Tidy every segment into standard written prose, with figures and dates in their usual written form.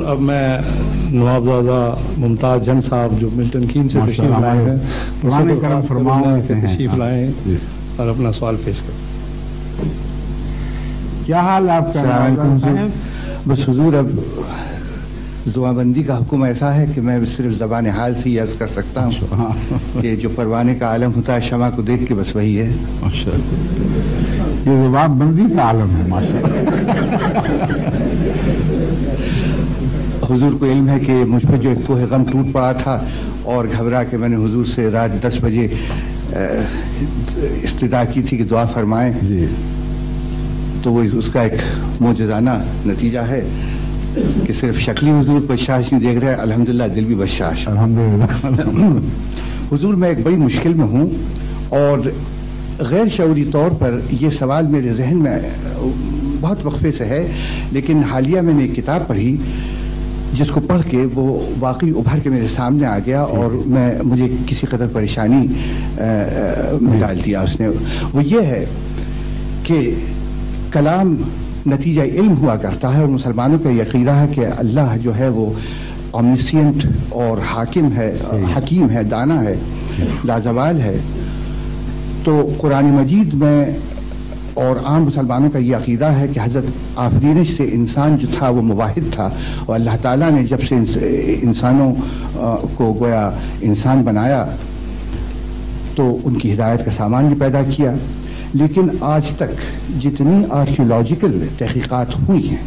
اب میں نوابزادہ ممتاز جن صاحب جو ملٹن کین سے تشریف لائے ہیں پرانے کرم فرماؤں سے تشریف لائے ہیں اور اپنا سوال پیش کریں. کیا حال آپ کا؟ بس حضور اب زبان بندی کا حکم ایسا ہے کہ میں صرف زبان حال سے ہی عرض کر سکتا ہوں کہ جو پروانے کا عالم ہوتا ہے شمع کو دیکھ کے بس وہی ہے. یہ زبان بندی کا عالم ہے ماشاءاللہ. حضور کو علم ہے کہ مجھ پہ جو ایک کوہ غم ٹوٹ پڑا تھا اور گھبرا کے میں نے حضور سے رات 10 بجے استدعا کی تھی کہ دعا فرمائیں جی. تو وہ اس کا ایک معجزانہ نتیجہ ہے کہ صرف شکلی حضور بشاش نہیں دیکھ رہے, الحمدللہ دل بھی بشاش. الحمدللہ. حضور میں ایک بڑی مشکل میں ہوں اور غیر شعوری طور پر یہ سوال میرے ذہن میں بہت وقفے سے ہے, لیکن حالیہ میں نے ایک کتاب پڑھی جس کو پڑھ کے وہ واقعی ابھر کے میرے سامنے آ گیا اور مجھے کسی قدر پریشانی میں ڈال دیا اس نے. وہ یہ ہے کہ کلام نتیجہ علم ہوا کرتا ہے اور مسلمانوں کا یہ عقیدہ ہے کہ اللہ جو ہے وہ اومنیسینٹ اور حاکم ہے, حکیم ہے, دانا ہے, لازوال ہے. تو قرآن مجید میں اور عام مسلمانوں کا یہ عقیدہ ہے کہ حضرت آفرینش سے انسان جو تھا وہ مواحد تھا اور اللہ تعالیٰ نے جب سے انسانوں کو گویا انسان بنایا تو ان کی ہدایت کا سامان بھی پیدا کیا. لیکن آج تک جتنی آرکیولوجیکل تحقیقات ہوئی ہیں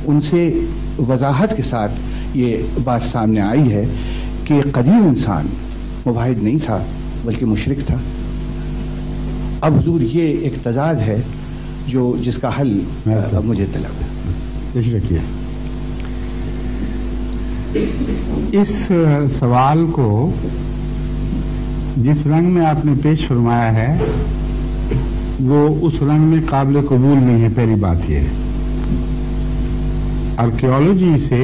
ان سے وضاحت کے ساتھ یہ بات سامنے آئی ہے کہ قدیم انسان مواحد نہیں تھا بلکہ مشرک تھا. اب حضور یہ ایک تضاد ہے جس کا حل مجھے طلب ہے. رکھیے اس سوال کو جس رنگ میں آپ نے پیش فرمایا ہے وہ اس رنگ میں قابل قبول نہیں ہے. پہلی بات یہ آرکیولوجی سے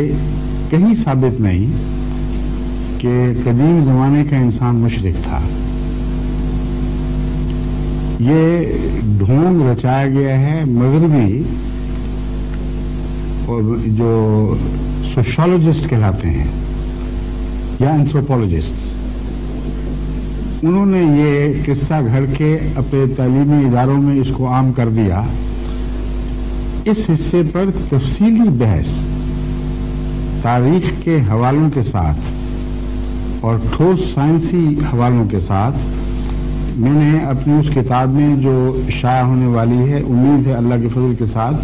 کہیں ثابت نہیں کہ قدیم زمانے کا انسان مشرک تھا. یہ ڈھونگ رچایا گیا ہے مغربی اور جو سوشولوجسٹ کہلاتے ہیں یا اینتھروپولوجسٹ, انہوں نے یہ قصہ گھڑ کے اپنے تعلیمی اداروں میں اس کو عام کر دیا. اس حصے پر تفصیلی بحث تاریخ کے حوالوں کے ساتھ اور ٹھوس سائنسی حوالوں کے ساتھ میں نے اپنی اس کتاب میں جو شائع ہونے والی ہے, امید ہے اللہ کے فضل کے ساتھ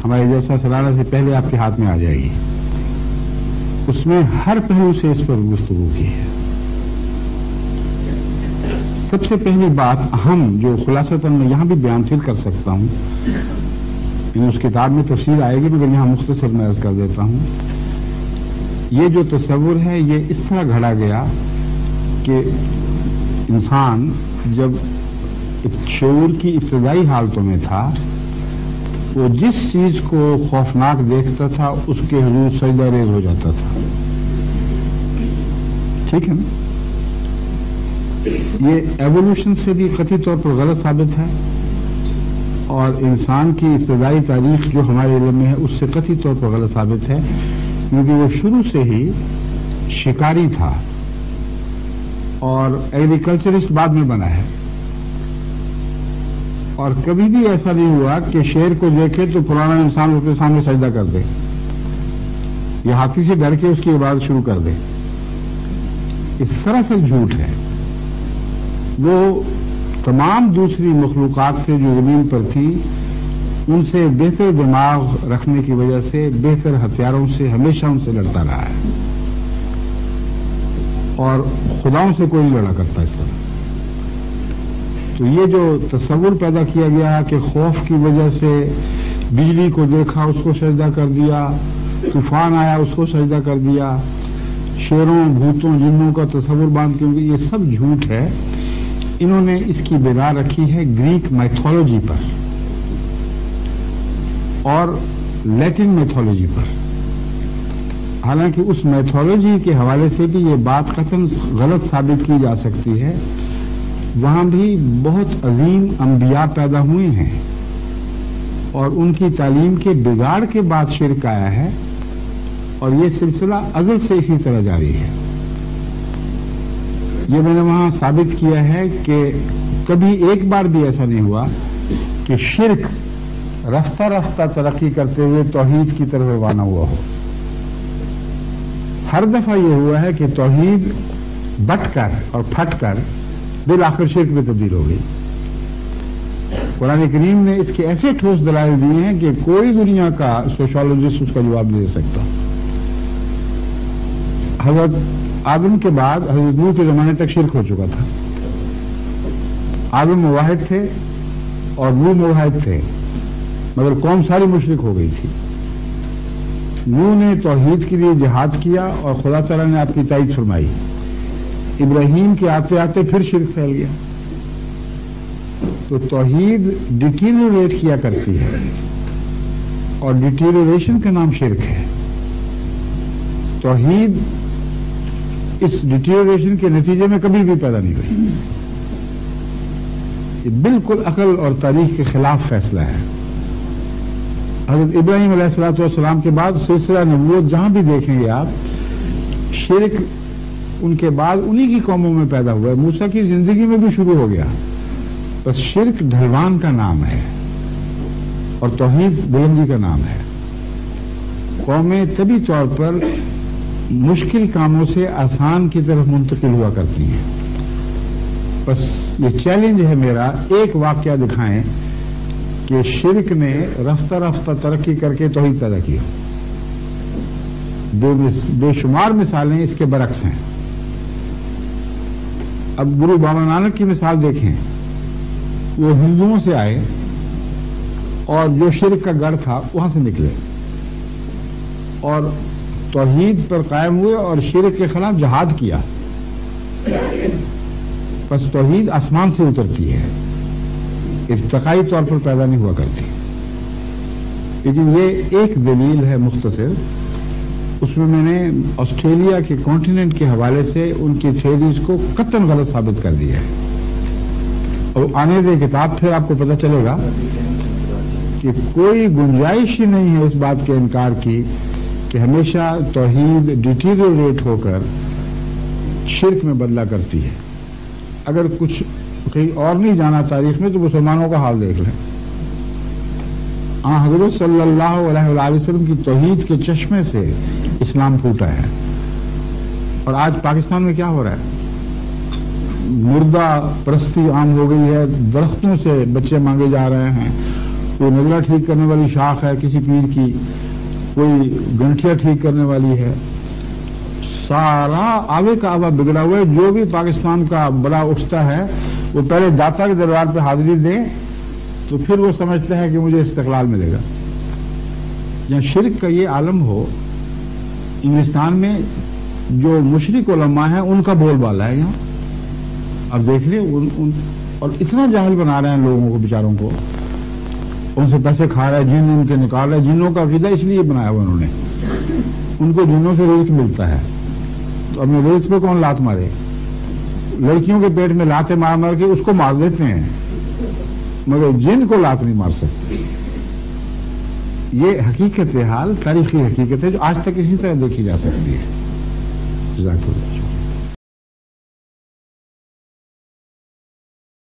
ہمارے جیسا سالانہ سے پہلے آپ کے ہاتھ میں آ جائے گی, اس میں ہر پہلو سے اس پر گفتگو کی ہے. سب سے پہلی بات اہم جو خلاصتاً میں یہاں بھی بیان پھر کر سکتا ہوں, اس کتاب میں تفصیل آئے گی مگر یہاں مختصر میں عرض کر دیتا ہوں. یہ جو تصور ہے یہ اس طرح گھڑا گیا کہ انسان جب شعور کی ابتدائی حالتوں میں تھا وہ جس چیز کو خوفناک دیکھتا تھا اس کے حضور سجدہ ریز ہو جاتا تھا. ٹھیک ہے نا؟ یہ ایوولوشن سے بھی قطعی طور پر غلط ثابت ہے اور انسان کی ابتدائی تاریخ جو ہمارے علم میں ہے اس سے قطعی طور پر غلط ثابت ہے, کیونکہ وہ شروع سے ہی شکاری تھا اور ایگریکلچرسٹ بعد میں بنا ہے. اور کبھی بھی ایسا نہیں ہوا کہ شیر کو دیکھے تو پرانا انسان اس کے سامنے سجدہ کر دے یا ہاتھی سے ڈر کے اس کی عبادت شروع کر دے. یہ سراسر جھوٹ ہے. وہ تمام دوسری مخلوقات سے جو زمین پر تھی ان سے بہتر دماغ رکھنے کی وجہ سے, بہتر ہتھیاروں سے ہمیشہ ان سے لڑتا رہا ہے اور خداؤں سے کوئی نہیں لڑا کرتا اس طرح. تو یہ جو تصور پیدا کیا گیا ہے کہ خوف کی وجہ سے بجلی کو دیکھا اس کو سجدہ کر دیا, طوفان آیا اس کو سجدہ کر دیا, شیروں بھوتوں جنوں کا تصور باندھ کے, یہ سب جھوٹ ہے. انہوں نے اس کی بنا رکھی ہے گریک میتھولوجی پر اور لیٹن میتھولوجی پر. حالانکہ اس میتھولوجی کے حوالے سے بھی یہ بات قطعاً غلط ثابت کی جا سکتی ہے. وہاں بھی بہت عظیم انبیاء پیدا ہوئے ہیں اور ان کی تعلیم کے بگاڑ کے بعد شرک آیا ہے اور یہ سلسلہ ازل سے اسی طرح جاری ہے. یہ میں نے وہاں ثابت کیا ہے کہ کبھی ایک بار بھی ایسا نہیں ہوا کہ شرک رفتہ رفتہ ترقی کرتے ہوئے توحید کی طرف روانہ ہوا ہو. ہر دفعہ یہ ہوا ہے کہ توحید بٹ کر اور پھٹ کر بالآخر شرک میں تبدیل ہو گئی. قرآن کریم نے اس کے ایسے ٹھوس دلائل دیے ہیں کہ کوئی دنیا کا سوشالوجسٹ اس کا جواب نہیں دے سکتا. حضرت آدم کے بعد حضرت نوح کے زمانے تک شرک ہو چکا تھا. آدم موحد تھے اور نوح موحد تھے، مگر قوم ساری مشرک ہو گئی تھی. نوح نے توحید کے لیے جہاد کیا اور خدا تعالیٰ نے آپ کی تائید فرمائی. ابراہیم کے آتے آتے پھر شرک پھیل گیا. تو توحید ڈیٹیریوریٹ کیا کرتی ہے اور ڈیٹیریوریشن کا نام شرک ہے. توحید اس ڈیٹیریوریشن کے نتیجے میں کبھی بھی پیدا نہیں ہوئی. یہ بالکل عقل اور تاریخ کے خلاف فیصلہ ہے. حضرت ابراہیم علیہ الصلوۃ والسلام کے بعد سلسلہ نبوت جہاں بھی دیکھیں گے آپ، شرک ان کے بعد انہی کی قوموں میں پیدا ہوا ہے. موسیٰ کی زندگی میں بھی شروع ہو گیا. بس شرک ڈھلوان کا نام ہے اور توحید بلندی کا نام ہے. قومیں طبی طور پر مشکل کاموں سے آسان کی طرف منتقل ہوا کرتی ہیں. بس یہ چیلنج ہے میرا، ایک واقعہ دکھائیں کہ شرک نے رفتہ رفتہ ترقی کر کے توحید پیدا کی. بے شمار مثالیں اس کے برعکس ہیں. اب گرو بابا نانک کی مثال دیکھیں. وہ ہندوؤں سے آئے اور جو شرک کا گڑھ تھا وہاں سے نکلے اور توحید پر قائم ہوئے اور شرک کے خلاف جہاد کیا. بس توحید آسمان سے اترتی ہے، ارتقائی طور پر پیدا نہیں ہوا کرتی. لیکن یہ ایک دلیل ہے مختصر، اس میں نے آسٹریلیا کے کانٹیننٹ کے حوالے سے ان کی تھیوریز کو قطعاً غلط ثابت کر دیا ہے. اور آنے دے کتاب پھر آپ کو پتہ چلے گا کہ کوئی گنجائش ہی نہیں ہے اس بات کے انکار کی کہ ہمیشہ توحید ڈیٹیریوریٹ ہو کر شرک میں بدلا کرتی ہے. اگر کچھ کہیں اور نہیں جانا تاریخ میں تو مسلمانوں کا حال دیکھ لیں. حضرت صلی اللہ علیہ وآلہ وسلم کی توحید کے چشمے سے اسلام پھوٹا ہے. اور آج پاکستان میں کیا ہو رہا ہے؟ مردہ پرستی عام ہو گئی ہے. درختوں سے بچے مانگے جا رہے ہیں. کوئی نظرہ ٹھیک کرنے والی شاخ ہے کسی پیر کی، کوئی گنٹھیا ٹھیک کرنے والی ہے. سارا آوے کا آوا بگڑا ہوا ہے. جو بھی پاکستان کا بڑا اٹھتا ہے وہ پہلے داتا کے دربار پہ حاضری دے تو پھر وہ سمجھتا ہے کہ مجھے استقلال ملے گا. جہاں شرک کا یہ عالم ہو، انگلستان میں جو مشرک علماء ہیں ان کا بول بالا ہے یہاں. اب دیکھ لیں اور اتنا جاہل بنا رہے ہیں لوگوں کو، بیچاروں کو. ان سے پیسے کھا رہا ہے، جن ان کے نکال رہے. جنوں کا عقیدہ اس لیے بنایا ہوا انہوں نے، ان کو جنوں سے رزق ملتا ہے. تو اپنے رزق پہ کون لات مارے؟ لڑکیوں کے پیٹ میں لاتیں مار مار کے اس کو مار دیتے ہیں، مگر جن کو لات نہیں مار سکتے. یہ حقیقت حال، تاریخی حقیقت ہے جو آج تک اسی طرح دیکھی جا سکتی ہے. جزاک اللہ.